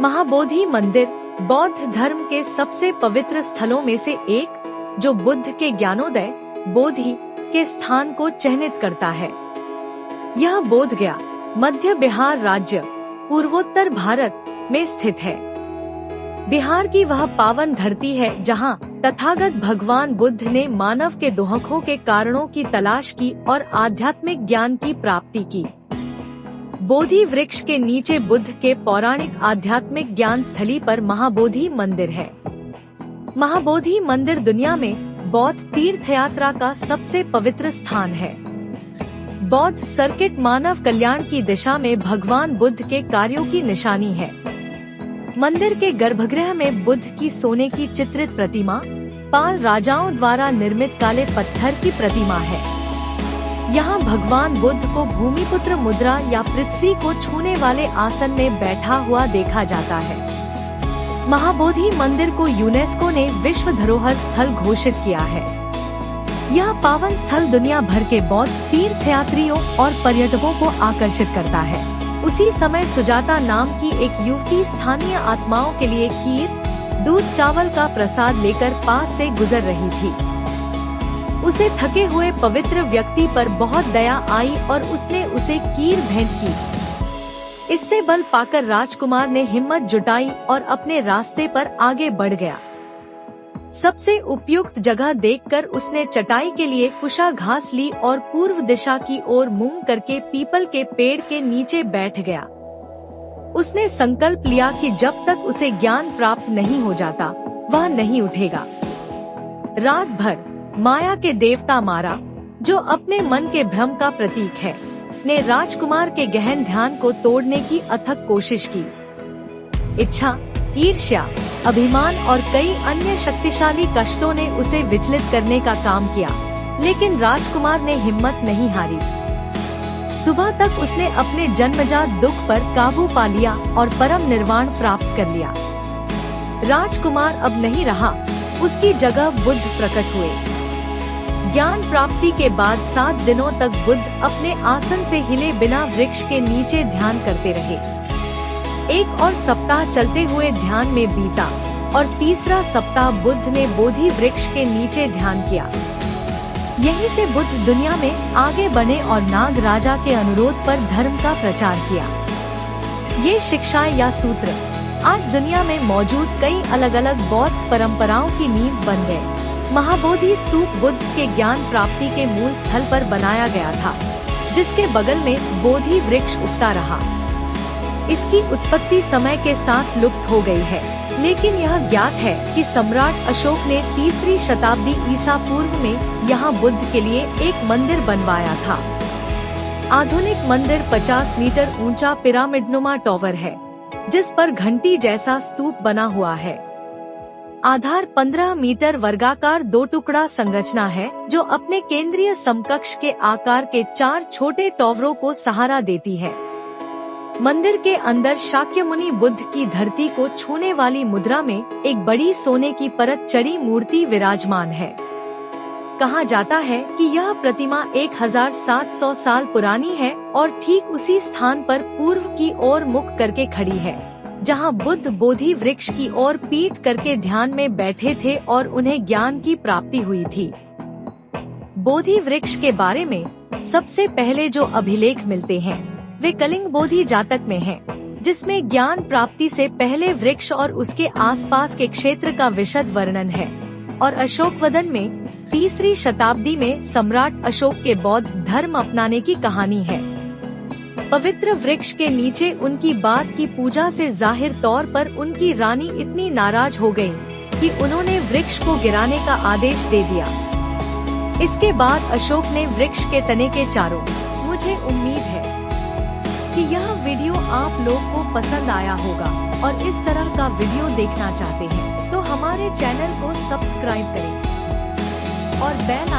महाबोधि मंदिर बौद्ध धर्म के सबसे पवित्र स्थलों में से एक, जो बुद्ध के ज्ञानोदय बोधि के स्थान को चिह्नित करता है। यह बोधगया मध्य बिहार राज्य पूर्वोत्तर भारत में स्थित है। बिहार की वह पावन धरती है जहां तथागत भगवान बुद्ध ने मानव के दुखों के कारणों की तलाश की और आध्यात्मिक ज्ञान की प्राप्ति की। बोधि वृक्ष के नीचे बुद्ध के पौराणिक आध्यात्मिक ज्ञान स्थली पर महाबोधि मंदिर है। महाबोधि मंदिर दुनिया में बौद्ध तीर्थ यात्रा का सबसे पवित्र स्थान है। बौद्ध सर्किट मानव कल्याण की दिशा में भगवान बुद्ध के कार्यों की निशानी है। मंदिर के गर्भगृह में बुद्ध की सोने की चित्रित प्रतिमा, पाल राजाओं द्वारा निर्मित काले पत्थर की प्रतिमा है। यहाँ भगवान बुद्ध को भूमिपुत्र मुद्रा या पृथ्वी को छूने वाले आसन में बैठा हुआ देखा जाता है। महाबोधि मंदिर को यूनेस्को ने विश्व धरोहर स्थल घोषित किया है। यह पावन स्थल दुनिया भर के बौद्ध तीर्थयात्रियों और पर्यटकों को आकर्षित करता है। उसी समय सुजाता नाम की एक युवती स्थानीय आत्माओं के लिए खीर, दूध चावल का प्रसाद लेकर पास से गुजर रही थी। उसे थके हुए पवित्र व्यक्ति पर बहुत दया आई और उसने उसे खीर भेंट की। इससे बल पाकर राजकुमार ने हिम्मत जुटाई और अपने रास्ते पर आगे बढ़ गया। सबसे उपयुक्त जगह देखकर उसने चटाई के लिए कुशा घास ली और पूर्व दिशा की ओर मुंह करके पीपल के पेड़ के नीचे बैठ गया। उसने संकल्प लिया कि जब तक उसे ज्ञान प्राप्त नहीं हो जाता वह नहीं उठेगा। रात भर माया के देवता मारा, जो अपने मन के भ्रम का प्रतीक है, ने राजकुमार के गहन ध्यान को तोड़ने की अथक कोशिश की। इच्छा, ईर्ष्या, अभिमान और कई अन्य शक्तिशाली कष्टों ने उसे विचलित करने का काम किया, लेकिन राजकुमार ने हिम्मत नहीं हारी। सुबह तक उसने अपने जन्मजात दुख पर काबू पा लिया और परम निर्वाण प्राप्त कर लिया। राजकुमार अब नहीं रहा, उसकी जगह बुद्ध प्रकट हुए। ज्ञान प्राप्ति के बाद 7 दिनों तक बुद्ध अपने आसन से हिले बिना वृक्ष के नीचे ध्यान करते रहे। एक और सप्ताह चलते हुए ध्यान में बीता और तीसरा सप्ताह बुद्ध ने बोधि वृक्ष के नीचे ध्यान किया। यहीं से बुद्ध दुनिया में आगे बढ़े और नाग राजा के अनुरोध पर धर्म का प्रचार किया। ये शिक्षाएं या सूत्र आज दुनिया में मौजूद कई अलग अलग बौद्ध परंपराओं की नींव बन गए। महाबोधि स्तूप बुद्ध के ज्ञान प्राप्ति के मूल स्थल पर बनाया गया था, जिसके बगल में बोधि वृक्ष उगता रहा। इसकी उत्पत्ति समय के साथ लुप्त हो गई है, लेकिन यह ज्ञात है कि सम्राट अशोक ने 3री शताब्दी ईसा पूर्व में यहाँ बुद्ध के लिए एक मंदिर बनवाया था। आधुनिक मंदिर 50 मीटर ऊंचा पिरामिडनुमा टॉवर है, जिस पर घंटी जैसा स्तूप बना हुआ है। आधार 15 मीटर वर्गाकार 2 टुकड़ा संरचना है, जो अपने केंद्रीय समकक्ष के आकार के 4 छोटे टॉवरों को सहारा देती है। मंदिर के अंदर शाक्यमुनि बुद्ध की धरती को छूने वाली मुद्रा में एक बड़ी सोने की परत चढ़ी मूर्ति विराजमान है। कहा जाता है कि यह प्रतिमा 1700 साल पुरानी है और ठीक उसी स्थान पर पूर्व की ओर मुख करके खड़ी है, जहां बुद्ध बोधि वृक्ष की ओर पीठ करके ध्यान में बैठे थे और उन्हें ज्ञान की प्राप्ति हुई थी। बोधि वृक्ष के बारे में सबसे पहले जो अभिलेख मिलते हैं वे कलिंग बोधि जातक में हैं, जिसमें ज्ञान प्राप्ति से पहले वृक्ष और उसके आसपास के क्षेत्र का विशद वर्णन है, और अशोकवदन में 3री शताब्दी में सम्राट अशोक के बौद्ध धर्म अपनाने की कहानी है। पवित्र वृक्ष के नीचे उनकी बात की पूजा से जाहिर तौर पर उनकी रानी इतनी नाराज हो गयी कि उन्होंने वृक्ष को गिराने का आदेश दे दिया। इसके बाद अशोक ने वृक्ष के तने के चारों। मुझे उम्मीद है कि यह वीडियो आप लोग को पसंद आया होगा, और इस तरह का वीडियो देखना चाहते हैं तो हमारे चैनल को सब्सक्राइब करें और बेल आइकन